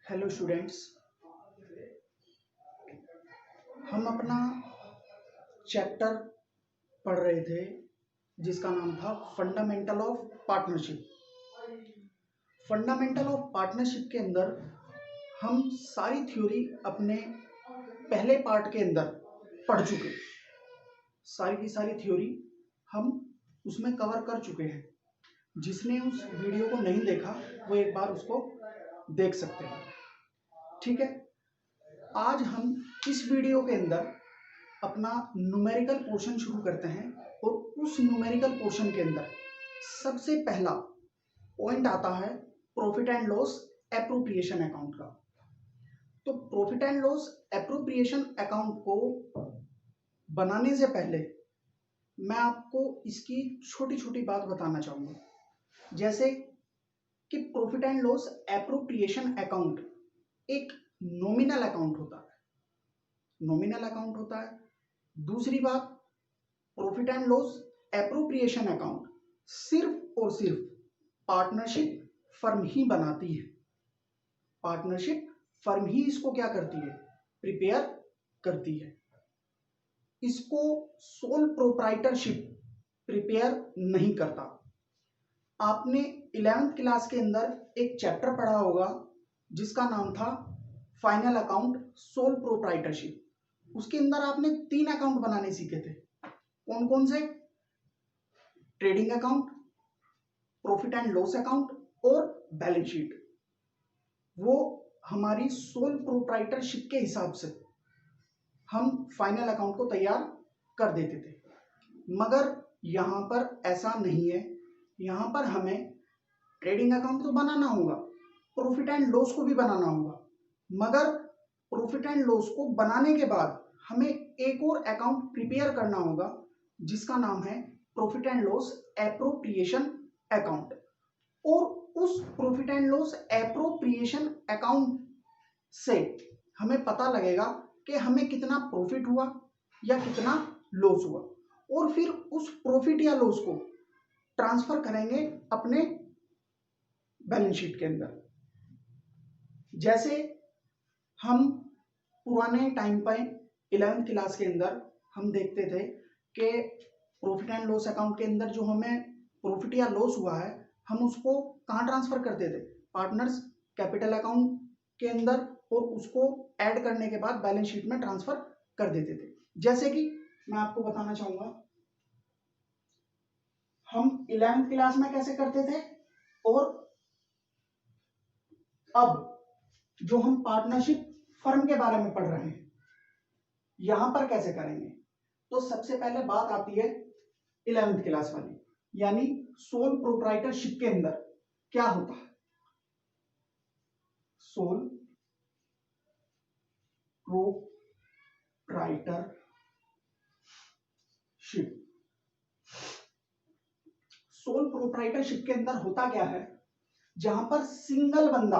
Hello students, हम अपना chapter पढ़ रहे थे जिसका नाम था fundamental of partnership. Fundamental of partnership के अंदर हम सारी थ्योरी अपने पहले पार्ट के अंदर पढ़ चुके। सारी की सारी थ्योरी हम उसमें कवर कर चुके हैं। जिसने उस वीडियो को नहीं देखा वो एक बार उसको देख सकते हैं। ठीक है, आज हम इस वीडियो के अंदर अपना न्यूमेरिकल पोर्शन शुरू करते हैं और उस न्यूमेरिकल पोर्शन के अंदर सबसे पहला पॉइंट आता है profit and loss appropriation account का। तो profit and loss appropriation account को बनाने से पहले मैं आपको इसकी छोटी छोटी बात बताना चाहूँगा। जैसे कि profit and loss appropriation account एक नॉमिनल अकाउंट होता है, नॉमिनल अकाउंट होता है। दूसरी बात, profit and loss appropriation account सिर्फ और सिर्फ पार्टनरशिप फर्म ही बनाती है। पार्टनरशिप फर्म ही इसको क्या करती है, प्रिपेयर करती है। इसको सोल प्रोप्राइटरशिप प्रिपेयर नहीं करता। आपने 11th क्लास के अंदर एक चैप्टर पढ़ा होगा जिसका नाम था फाइनल अकाउंट सोल प्रोप्राइटरशिप। उसके अंदर आपने 3 अकाउंट बनाने सीखे थे। कौन कौन से? Trading account, profit and loss account और बैलेंस शीट। वो हमारी सोल प्रोप्राइटरशिप के हिसाब से हम फाइनल अकाउंट को तैयार कर देते थे। मगर यहाँ पर ऐसा नहीं है। यहाँ पर हमें ट्रेडिंग अकाउंट तो बनाना होगा, प्रॉफिट एंड लॉस को भी बनाना होगा। मगर प्रॉफिट एंड लॉस को बनाने के बाद हमें एक और अकाउंट प्रिपेयर करना होगा जिसका नाम है profit and loss appropriation account. और उस profit and loss appropriation account से हमें पता लगेगा कि हमें कितना प्रॉफिट हुआ या कितना लॉस हुआ, और फिर उस प्रॉफिट या लॉस को ट्रांसफर करेंगे अपने बैलेंस शीट के अंदर। जैसे हम पुराने टाइम पर 11th क्लास के अंदर हम देखते थे कि प्रॉफिट एंड लॉस अकाउंट के अंदर जो हमें प्रॉफिट या लॉस हुआ है हम उसको कहाँ ट्रांसफर करते थे? पार्टनर्स कैपिटल अकाउंट के अंदर, और उसको ऐड करने के बाद बैलेंस शीट में ट्रांसफर कर देते थे। जैसे कि मैं आपको बताना चाहूंगा हम 11th क्लास में कैसे करते थे और अब जो हम पार्टनरशिप फर्म के बारे में पढ़ रहे हैं यहां पर कैसे करेंगे। तो सबसे पहले बात आती है 11th क्लास वाली, यानी सोल प्रोप्राइटरशिप के अंदर क्या होता है। सोल प्रोप्राइटरशिप, सोल प्रोप्राइटरशिप के अंदर होता क्या है, जहां पर सिंगल बंदा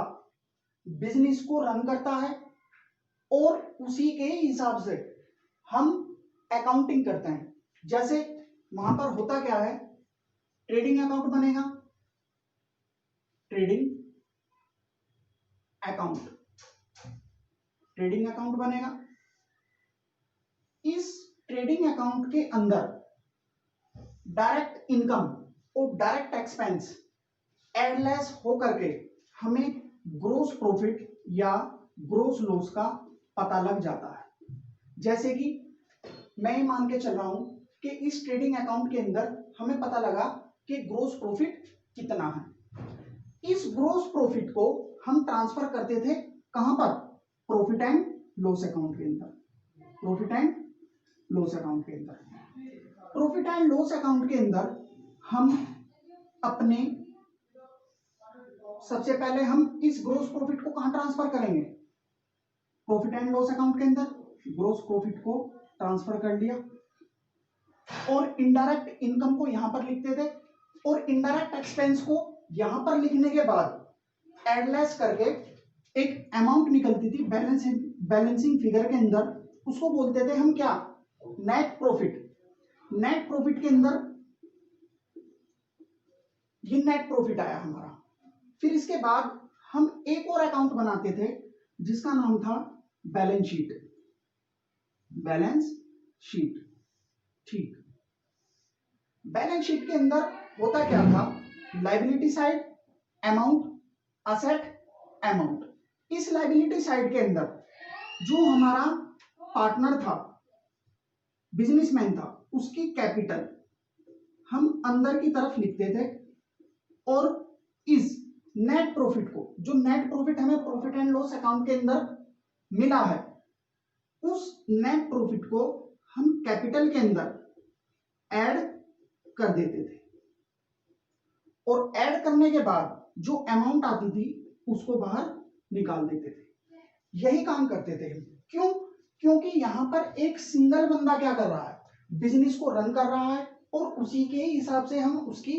बिजनेस को रन करता है और उसी के हिसाब से हम अकाउंटिंग करते हैं। जैसे वहां पर होता क्या है, ट्रेडिंग अकाउंट बनेगा, ट्रेडिंग अकाउंट, ट्रेडिंग अकाउंट बनेगा। इस ट्रेडिंग अकाउंट के अंदर डायरेक्ट इनकम और डायरेक्ट एक्सपेंस एडलेस होकर के हमें ग्रोस प्रॉफिट या ग्रोस लॉस का पता लग जाता है। जैसे कि मैं मान के चल रहा हूं कि इस ट्रेडिंग अकाउंट के अंदर हमें पता लगा कि ग्रोस प्रॉफिट कितना है। इस ग्रोस प्रॉफिट को हम ट्रांसफर करते थे कहां पर? प्रॉफिट एंड लॉस अकाउंट के अंदर, प्रॉफिट एंड लॉस अकाउंट के अंदर। प्रॉफिट एंड लॉस अकाउंट के अंदर हम अपने सबसे पहले हम इस ग्रोस प्रॉफिट को कहां ट्रांसफर करेंगे? प्रॉफिट एंड लॉस अकाउंट के अंदर ग्रोस प्रॉफिट को ट्रांसफर कर लिया और इनडायरेक्ट इनकम को यहां पर लिखते थे और इनडायरेक्ट एक्सपेंस को यहां पर लिखने के बाद एडलेस करके एक अमाउंट निकलती थी बैलेंसिंग फिगर के अंदर, उसको बोलते थे हम क्या? Net profit. नेट प्रॉफिट के अंदर ये नेट प्रॉफिट आया हमारा। फिर इसके बाद हम एक और अकाउंट बनाते थे जिसका नाम था बैलेंस शीट। बैलेंस शीट, ठीक। बैलेंस शीट के अंदर होता क्या था, liability side, amount, asset, amount. इस लायबिलिटी साइड के अंदर जो हमारा पार्टनर था, बिजनेसमैन था, उसकी कैपिटल हम अंदर की तरफ लिखते थे और इस नेट प्रॉफिट को, जो नेट प्रॉफिट हमें प्रॉफिट एंड लॉस अकाउंट के अंदर मिला है, उस नेट प्रॉफिट को हम कैपिटल के अंदर ऐड कर देते थे और ऐड करने के बाद जो अमाउंट आती थी उसको बाहर निकाल देते थे। यही काम करते थे। क्यों? क्योंकि यहां पर एक सिंगल बंदा क्या कर रहा है, बिजनेस को रन कर रहा है और उसी के हिसाब से हम उसकी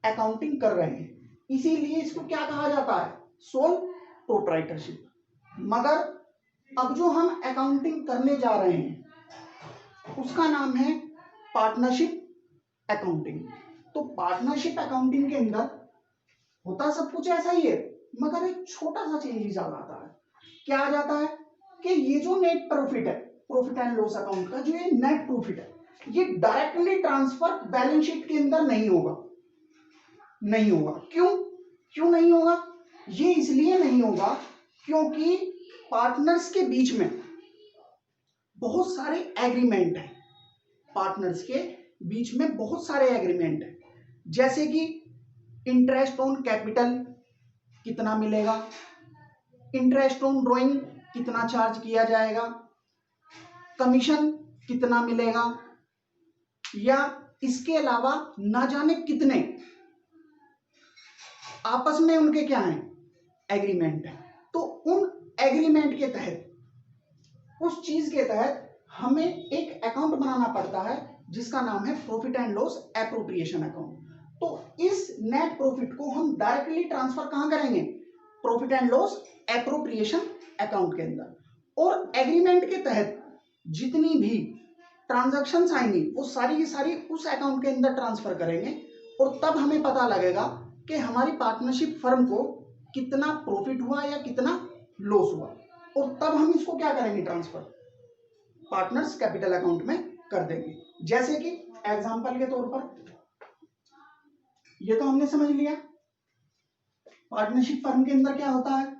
अकाउंटिंग कर रहे हैं। इसीलिए इसको क्या कहा जाता है, सोल प्रोप्राइटरशिप। मगर अब जो हम अकाउंटिंग करने जा रहे हैं उसका नाम है पार्टनरशिप अकाउंटिंग। तो पार्टनरशिप अकाउंटिंग के अंदर होता सब कुछ ऐसा ही है, मगर एक छोटा सा चेंजेस आ जाता है। क्या आ जाता है कि ये जो नेट प्रॉफिट है, प्रॉफिट एंड लॉस अकाउंट का जो ये नेट प्रॉफिट है, ये डायरेक्टली ट्रांसफर बैलेंस शीट के अंदर नहीं होगा। नहीं होगा। क्यों नहीं होगा? ये इसलिए नहीं होगा क्योंकि पार्टनर्स के बीच में बहुत सारे एग्रीमेंट हैं। पार्टनर्स के बीच में बहुत सारे एग्रीमेंट हैं, जैसे कि इंटरेस्ट ऑन कैपिटल कितना मिलेगा, इंटरेस्ट ऑन ड्रॉइंग कितना चार्ज किया जाएगा, कमीशन कितना मिलेगा, या इसके अलावा ना जाने कितने आपस में उनके क्या हैं, एग्रीमेंट है। तो उन एग्रीमेंट के तहत, उस चीज के तहत हमें एक अकाउंट बनाना पड़ता है जिसका नाम है profit and loss appropriation account. तो इस नेट प्रॉफिट को हम डायरेक्टली ट्रांसफर कहां करेंगे, profit and loss appropriation account के अंदर। और एग्रीमेंट के तहत जितनी भी ट्रांजैक्शंस आएंगी वो सारी की सारी उस अकाउंट के अंदर ट्रांसफर करेंगे और तब हमें पता लगेगा कि हमारी पार्टनरशिप फर्म को कितना प्रॉफिट हुआ या कितना लॉस हुआ, और तब हम इसको क्या करेंगे, ट्रांसफर पार्टनर्स कैपिटल अकाउंट में कर देंगे। जैसे कि एग्जांपल के तौर पर ये तो हमने समझ लिया पार्टनरशिप फर्म के अंदर क्या होता है।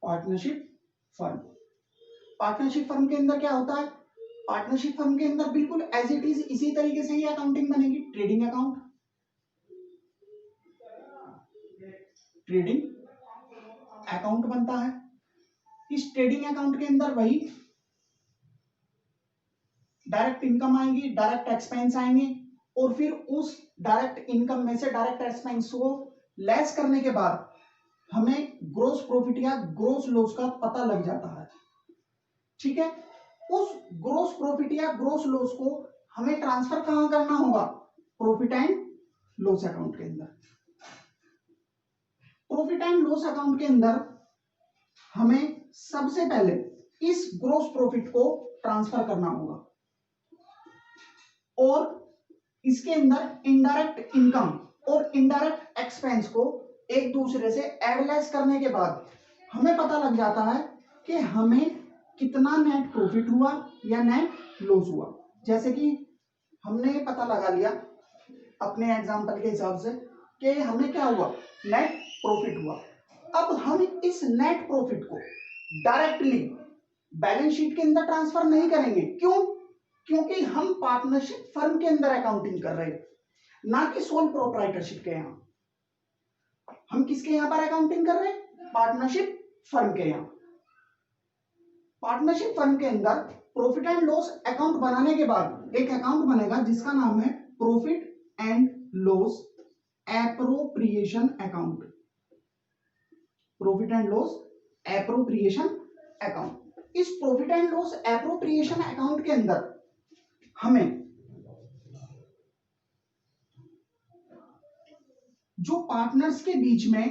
पार्टनरशिप फर्म के अंदर क्या होता है, पार्टनरशिप फर्म के अंदर बिल्कुल एज इट इज इसी तरीके से ही अकाउंटिंग बनेगी। ट्रेडिंग अकाउंट, ट्रेडिंग अकाउंट बनता है। इस ट्रेडिंग अकाउंट के अंदर वही डायरेक्ट इनकम आएगी, डायरेक्ट एक्सपेंस आएंगे, और फिर उस डायरेक्ट इनकम में से डायरेक्ट एक्सपेंस को लेस करने के बाद हमें ग्रोस प्रॉफिट या ग्रोस लॉस का पता लग जाता है। ठीक है, उस ग्रोस प्रॉफिट या ग्रोस लॉस को हमें ट्रांसफर कहां करना होगा, प्रॉफिट एंड लॉस अकाउंट के अंदर। प्रॉफिट एंड लॉस अकाउंट के अंदर हमें सबसे पहले इस ग्रोस प्रॉफिट को ट्रांसफर करना होगा और इसके अंदर इनडायरेक्ट इनकम और इनडायरेक्ट एक्सपेंस को एक दूसरे से एडलेस करने के बाद हमें पता लग जाता है कि हमें कितना नेट प्रॉफिट हुआ या नेट लॉस हुआ। जैसे कि हमने पता लगा लिया अपने एग्जांपल के हिसाब से कि हमें क्या हुआ, नेट प्रॉफिट हुआ। अब हम इस नेट प्रॉफिट को डायरेक्टली बैलेंस शीट के अंदर ट्रांसफर नहीं करेंगे। क्यों? क्योंकि हम पार्टनरशिप फर्म के अंदर अकाउंटिंग कर रहे हैं, ना कि सोल प्रोप्राइटरशिप के यहां। हम किसके यहां पर अकाउंटिंग कर रहे हैं, पार्टनरशिप फर्म के यहां। पार्टनरशिप फर्म के अंदर प्रॉफिट एंड लॉस अकाउंट बनाने के बाद एक अकाउंट बनेगा जिसका नाम है profit and loss appropriation account. Profit and loss appropriation account. इस profit and loss appropriation account के अंदर हमें जो पार्टनर्स के बीच में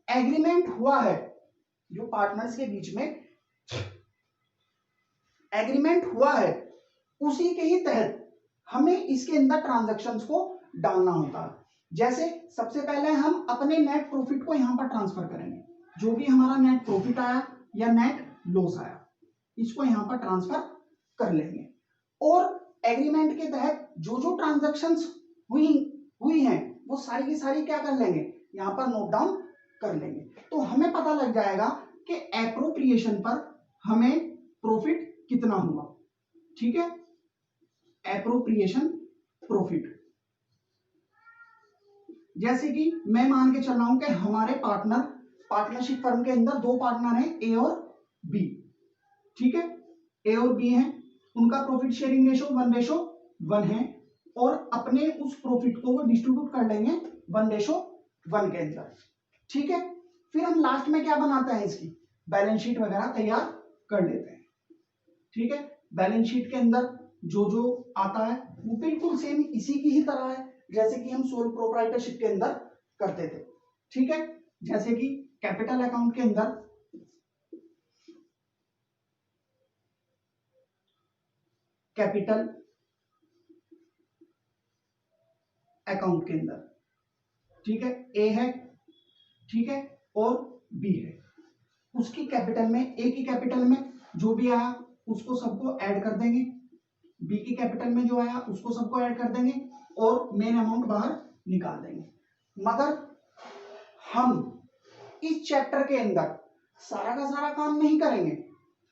एग्रीमेंट हुआ है, जो पार्टनर्स के बीच में एग्रीमेंट हुआ है उसी के ही तहत हमें इसके अंदर ट्रांजैक्शंस को डालना होता है। जैसे सबसे पहले हम अपने नेट प्रॉफिट को यहां पर ट्रांसफर करेंगे, जो भी हमारा नेट प्रॉफिट आया या नेट लॉस आया इसको यहां पर ट्रांसफर कर लेंगे, और एग्रीमेंट के तहत जो जो ट्रांजैक्शंस हुई हैं वो सारी की सारी क्या कर लेंगे, यहां पर नोट डाउन कर लेंगे। तो हमें पता लग जाएगा कि एप्रोप्रिएशन पर हमें प्रॉफिट कितना हुआ। ठीक है, एप्रोप्रिएशन प्रॉफिट, जैसे कि मैं मान के चल रहा हूं कि हमारे पार्टनरशिप फर्म के अंदर दो पार्टनर हैं, ए और बी। ठीक है, ए और बी हैं, उनका प्रॉफिट शेयरिंग रेशो 1:1 है, और अपने उस प्रॉफिट को वो डिस्ट्रीब्यूट कर लेंगे 1:1 के अंदर। ठीक है, फिर हम लास्ट में क्या बनाते हैं, इसकी बैलेंस शीट वगैरह तैयार कर लेते हैं। ठीक है, बैलेंस शीट के अंदर जो जो आता है वो बिल्कुल सेम इसी की ही तरह है जैसे कि हम सोल प्रोप्राइटरशिप के अंदर करते थे। ठीक है, जैसे कि कैपिटल अकाउंट के अंदर कैपिटल अकाउंट के अंदर, ठीक है, ए है, ठीक है, और बी है, उसकी कैपिटल में, ए की कैपिटल में जो भी आया उसको सबको ऐड कर देंगे, बी की कैपिटल में जो आया उसको सबको ऐड कर देंगे, और मेन अमाउंट बाहर निकाल देंगे। मगर हम इस चैप्टर के अंदर सारा का सारा काम नहीं करेंगे,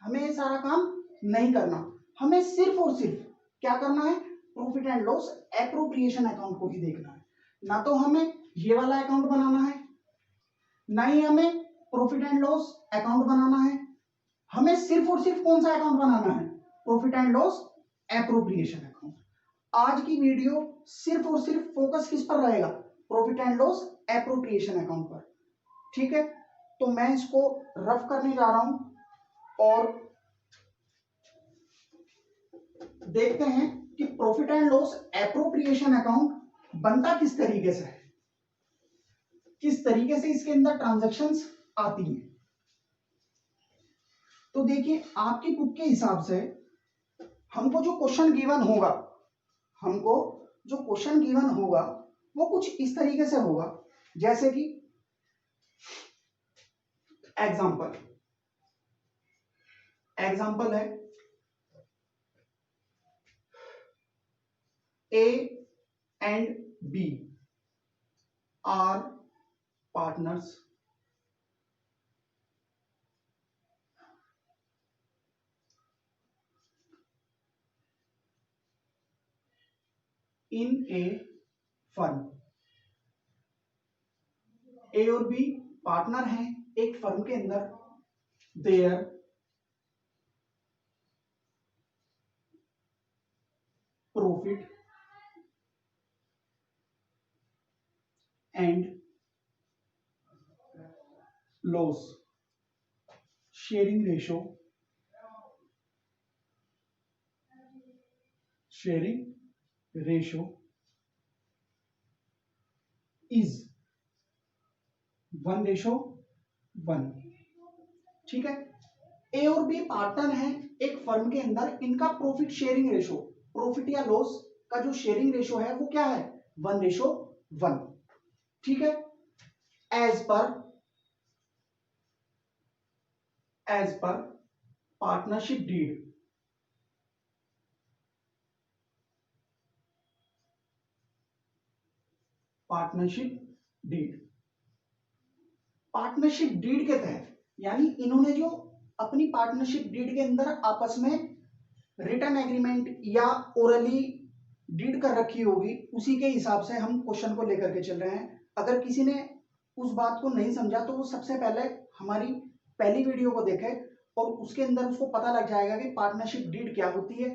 हमें ये सारा काम नहीं करना, हमें सिर्फ और सिर्फ क्या करना है, profit and loss appropriation account को ही देखना है। ना तो हमें ये वाला अकाउंट बनाना है, ना ही हमें प्रॉफिट एंड लॉस अकाउंट बनाना है, हमें सिर्फ और सिर्फ कौन सा अकाउंट बनाना है, profit and loss appropriation account. आज की वीडियो सिर्फ और सिर्फ फोकस किस पर रहेगा, profit and loss appropriation account पर। ठीक है, तो मैं इसको रफ करने जा रहा हूं और देखते हैं कि profit and loss appropriation account बनता किस तरीके से है, किस तरीके से इसके अंदर ट्रांजैक्शंस आती हैं। तो देखिए, आपकी बुक के हिसाब से हमको जो क्वेश्चन गिवन होगा, हमको जो क्वेश्चन गिवन होगा वो कुछ इस तरीके से होगा, जैसे कि एग्जाम्पल है, A and B are partners in a firm. A और बी पार्टनर हैं एक फर्म के अंदर, their profit and loss sharing ratio is 1:1। ठीक है, ए और बी पार्टनर हैं एक फर्म के अंदर, इनका प्रॉफिट शेयरिंग रेशो, प्रॉफिट या लॉस का जो शेयरिंग रेशो है वो क्या है, 1:1। ठीक है, as per partnership deed, partnership deed के तहत, यानी इन्होंने जो अपनी पार्टनरशिप डीड के अंदर आपस में रिटर्न एग्रीमेंट या ओरली डीड कर रखी होगी, उसी के हिसाब से हम क्वेश्चन को लेकर के चल रहे हैं। अगर किसी ने उस बात को नहीं समझा तो वो सबसे पहले हमारी पहली वीडियो को देखे और उसके अंदर उसको पता लग जाएगा कि पार्टनरशिप डीड क्या होती है,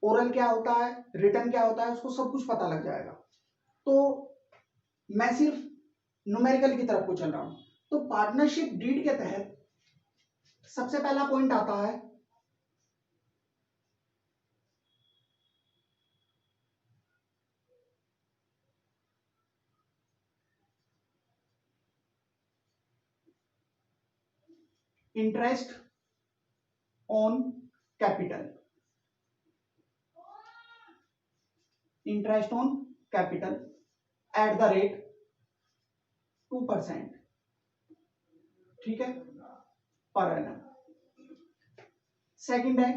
ओरल क्या होता है, रिटर्न क्या होता है, उसको सब कुछ पता लग जाएगा। तो मैं सिर्फ न्यूमेरिकल की तरफ को चल रहा हूं। तो पार्टनरशिप डीड के तहत सबसे पहला पॉइंट आता है interest on capital, interest on capital at the rate 2%, ठीक है, पर एनम। सेकंड है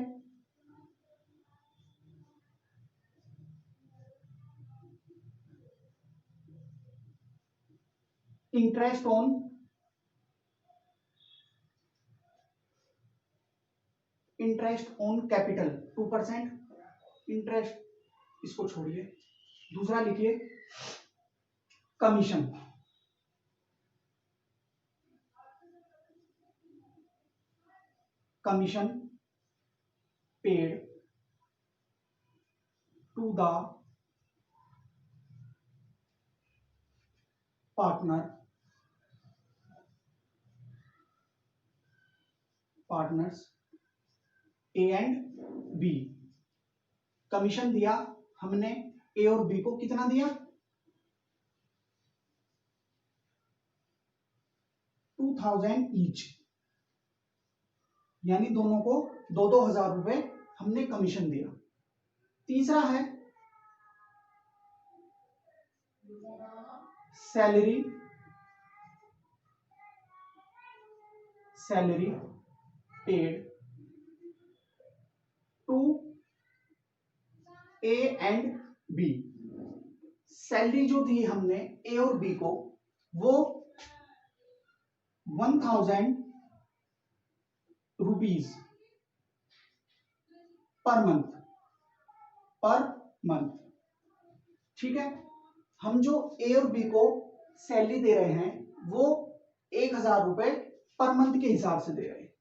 इंटरेस्ट ऑन कैपिटल 2%, इंटरेस्ट इसको छोड़िए, दूसरा लिखिए commission, commission paid to the partners A and B. कमीशन दिया हमने ए और बी को, कितना दिया 2000 ईच, यानी दोनों को 2,000 रुपए हमने कमीशन दिया। तीसरा है salary paid to A and B. Salary जो दी हमने ए और बी को वो 1000 रुपीज पर मंथ, ठीक है। हम जो ए और बी को सैलरी दे रहे हैं वो 1000 रुपए पर मंथ के हिसाब से दे रहे हैं,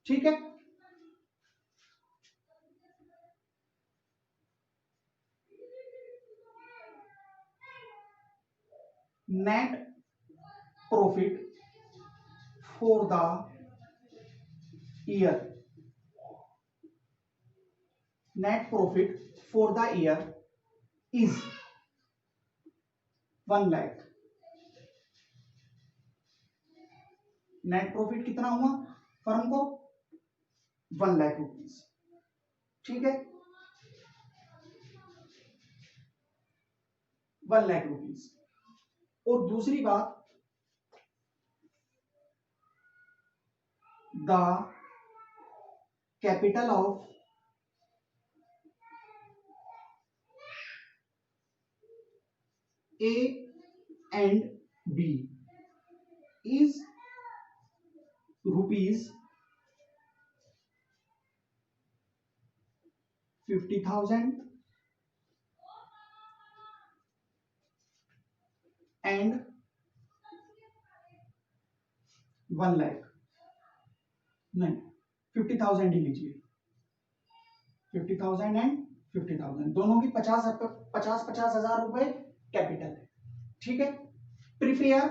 ठीक है। Net profit for the year, net profit for the year is 1 lakh. Net profit कितना हुआ फर्म को 1 लाख रुपीज, ठीक है, 1 लाख रुपीज। और दूसरी बात, the capital of A and B is rupees 50,000 and 1 lakh, नहीं 50,000 ही लीजिए, 50,000 एंड 50,000, दोनों की 50,000 रुपए कैपिटल है, ठीक है। प्रिपेयर,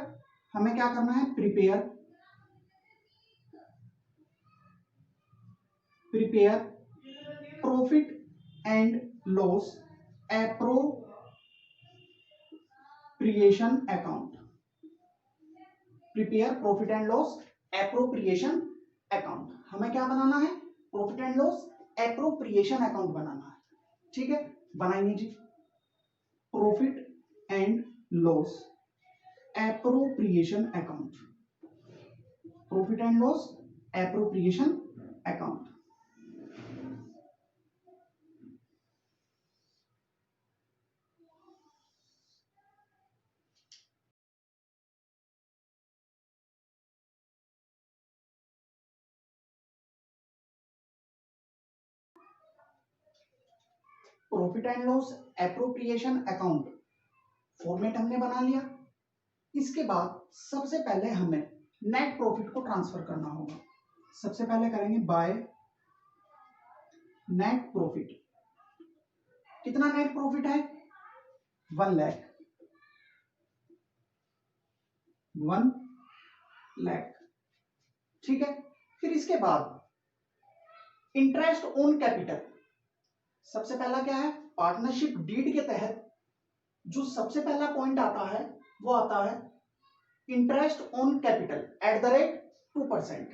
हमें क्या करना है, prepare profit and loss appropriation account, prepare profit and loss appropriation account. हमें क्या बनाना है, profit and loss appropriation account बनाना है, ठीक है। बनाइए जी, profit and loss appropriation account, profit and loss appropriation account. Profit and loss appropriation account format हमने बना लिया। इसके बाद सबसे पहले हमें नेट प्रॉफिट को ट्रांसफर करना होगा। सबसे पहले करेंगे बाय नेट प्रॉफिट। कितना नेट प्रॉफिट है, 1 लाख, 1 लाख, ठीक है। फिर इसके बाद इंटरेस्ट ऑन कैपिटल, सबसे पहला क्या है, पार्टनरशिप डीड के तहत जो सबसे पहला पॉइंट आता है वो आता है interest on capital at the rate 2%।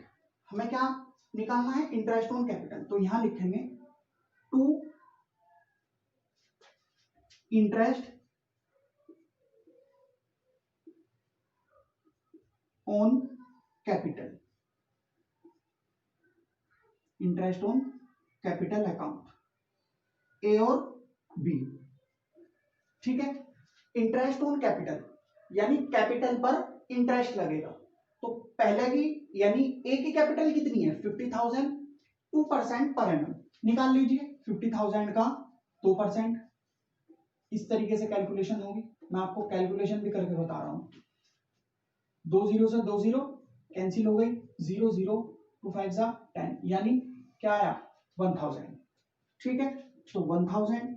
हमें क्या निकालना है, इंटरेस्ट ऑन कैपिटल। तो यहां लिखेंगे to interest on capital, interest on capital account, A और बी। ठीक है, इंटरेस्ट ऑन कैपिटल यानी कैपिटल पर इंटरेस्ट लगेगा। तो पहले की यानी ए की कैपिटल कितनी है 50,000, 2% पर एनम निकाल लीजिए। 50,000 का 2%, इस तरीके से कैलकुलेशन होगी। मैं आपको कैलकुलेशन भी करके बता रहा हूं। 2 जीरो से 2 जीरो कैंसिल हो गई, 0 0 2 5 जा 10, यानी क्या आया 1000। ठीक है, तो 1000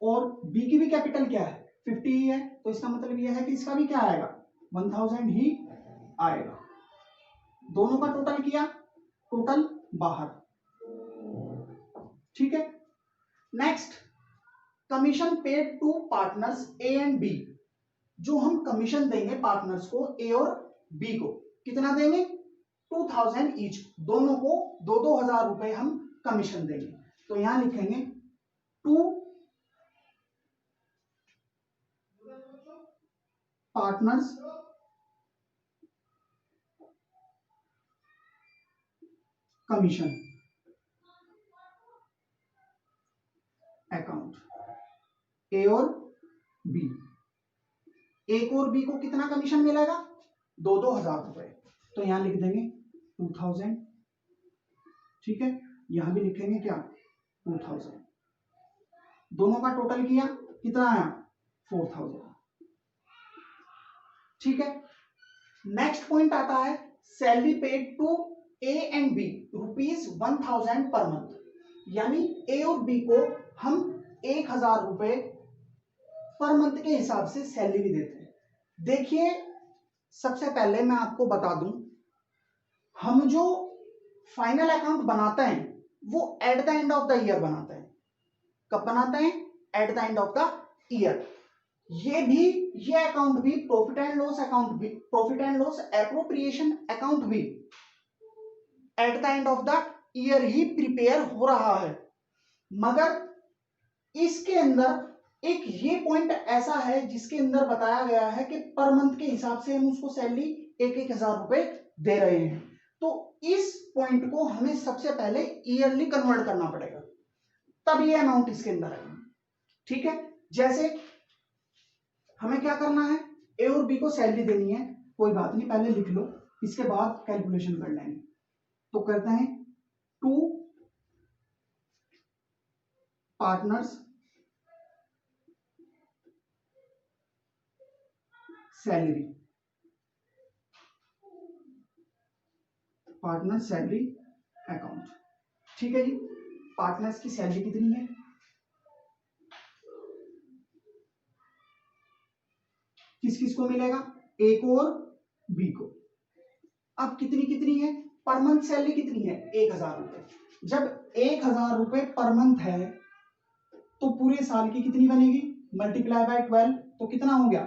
और बी की भी कैपिटल क्या है 50 ही है, तो इसका मतलब यह है कि इसका भी क्या आएगा 1000 ही आएगा। दोनों का टोटल किया, टोटल बाहर। ठीक है, next commission paid to partners A and B. जो हम कमीशन देंगे पार्टनर्स को ए और बी को, कितना देंगे 2000 ईच, दोनों को 2,000 रुपए हम कमीशन देंगे। तो यहां लिखेंगे to partners commission account, A और बी। ए को और बी को कितना कमीशन मिलेगा 2,000 रुपए, तो यहां लिख देंगे 2000। ठीक है, यहां भी लिखेंगे क्या 2000, दोनों का टोटल किया कितना आया 4000। ठीक है, नेक्स्ट पॉइंट आता है salary paid to A and B ₹1000 per month, यानी ए और बी को हम 1,000 रुपए पर मंथ के हिसाब से सैलरी देते हैं। देखिए, सबसे पहले मैं आपको बता दूं, हम जो फाइनल अकाउंट बनाते हैं वो at the end of the year बनाते हैं। कब बनाते हैं at the end of the year. ये अकाउंट भी प्रॉफिट एंड लॉस अकाउंट भी, profit and loss appropriation account भी at the end of the year ही प्रिपेयर हो रहा है। मगर इसके अंदर एक ये पॉइंट ऐसा है जिसके अंदर बताया गया है कि पर मंथ के हिसाब से हम उसको सैलरी 1,000 रुपए दे रहे हैं। तो इस पॉइंट को हमें सबसे पहले ईयरली कन्वर्ट करना पड़ेगा, तब ये अमाउंट इसके अंदर आएगा। ठीक है, जैसे हमें क्या करना है ए और बी को सैलरी देनी है, कोई बात नहीं पहले लिख लो, इसके बाद कैलकुलेशन कर लेंगे। तो करते हैं to partners salary, partner salary account. ठीक है जी, पार्टनर्स की सैलरी कितनी है किस किस को मिलेगा ए को और बी को। अब कितनी कितनी है पर मंथ सैलरी कितनी है 1,000 रुपए। जब 1,000 रुपए पर मंथ है तो पूरे साल की कितनी बनेगी मल्टीप्लाई बाय 12, तो कितना हो गया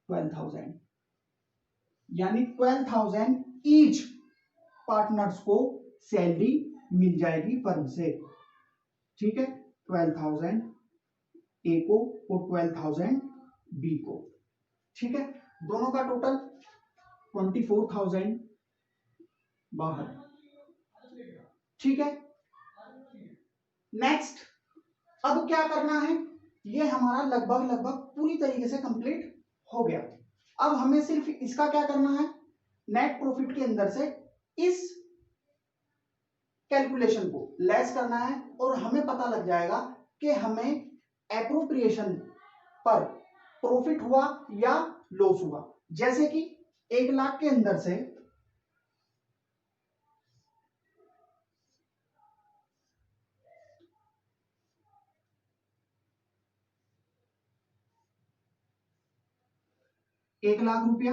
12,000, यानी 12,000 ईच पार्टनर्स को सैलरी मिल जाएगी फर्म से। ठीक है, 12,000 ए को और 12,000 बी को। ठीक है, दोनों का टोटल 24,000 बाहर। ठीक है, नेक्स्ट अब क्या करना है, ये हमारा लगभग पूरी तरीके से कंप्लीट हो गया। अब हमें सिर्फ इसका क्या करना है, नेट प्रॉफिट के अंदर से इस कैलकुलेशन को लेस करना है और हमें पता लग जाएगा कि हमें एप्रोप्रिएशन पर प्रॉफिट हुआ या लॉस हुआ। जैसे कि 1 लाख के अंदर से एक लाख रुपया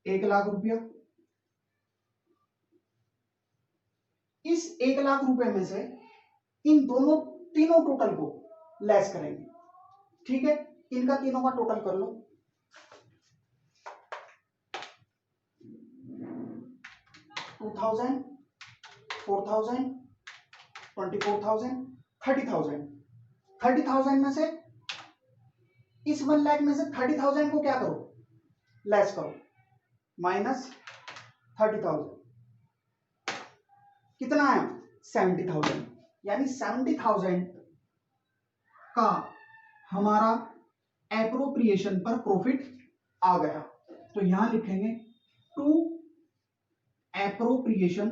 1 लाख रुपया, इस 1 लाख रुपए में से इन दोनों तीनों टोटल को लेस करेंगे। ठीक है, इनका तीनों का टोटल कर लो, 2000, 4000, 24,000, 30,000। 30,000 में से, इस 1 लाख में से 30,000 को क्या करो, लेस करो, माइनस 30,000, कितना आया 70,000। यानी 70,000 का हमारा एप्रोप्रिएशन पर प्रॉफिट आ गया। तो यहां लिखेंगे to appropriation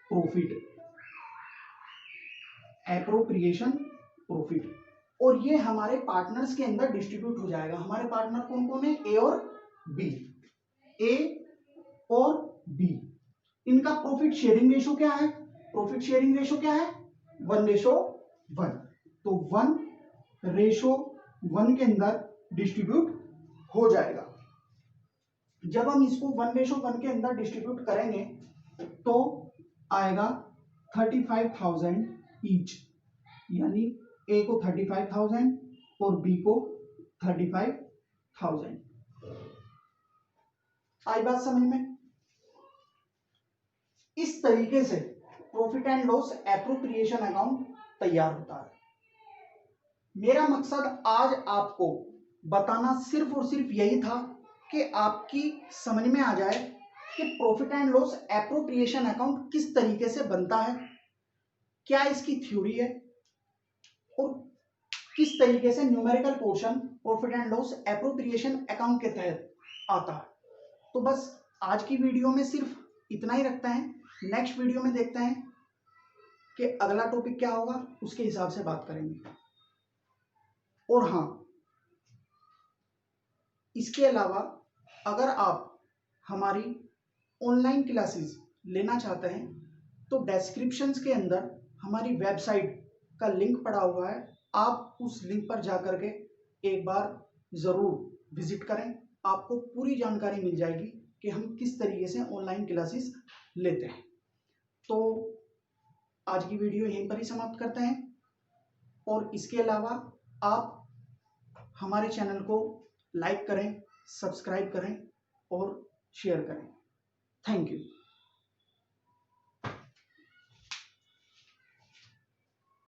profit, appropriation profit. और ये हमारे पार्टनर्स के अंदर डिस्ट्रीब्यूट हो जाएगा। हमारे पार्टनर कौन कौन है, ए और बी, ए और बी। इनका प्रॉफिट शेयरिंग रेशो क्या है, प्रॉफिट शेयरिंग रेशो क्या है, 1:1। तो 1:1 के अंदर डिस्ट्रीब्यूट हो जाएगा। जब हम इसको 1:1 के अंदर डिस्ट्रीब्यूट करेंगे तो आएगा 35,000 ईच, यानी ए को 35,000 और बी को 35,000। आई बात समझ में? इस तरीके से profit and loss appropriation account तैयार होता है। मेरा मकसद आज आपको बताना सिर्फ और सिर्फ यही था कि आपकी समझ में आ जाए कि profit and loss appropriation account किस तरीके से बनता है, क्या इसकी थ्योरी है और किस तरीके से numerical portion profit and loss appropriation account के तहत आता है। तो बस आज की वीडियो में सिर्फ इतना ही रखते हैं। नेक्स्ट वीडियो में देखते हैं कि अगला टॉपिक क्या होगा, उसके हिसाब से बात करेंगे। और हाँ, इसके अलावा अगर आप हमारी ऑनलाइन क्लासेस लेना चाहते हैं तो डिस्क्रिप्शंस के अंदर हमारी वेबसाइट का लिंक पड़ा हुआ है। आप उस लिंक पर जाकर के एक बार ज़रूर विजिट करें, आपको पूरी जानकारी मिल जाएगी कि हम किस तरीके से ऑनलाइन क्लासेस लेते हैं। तो आज की वीडियो यहीं पर ही समाप्त करते हैं। और इसके अलावा आप हमारे चैनल को लाइक करें, सब्सक्राइब करें और शेयर करें। Thank you.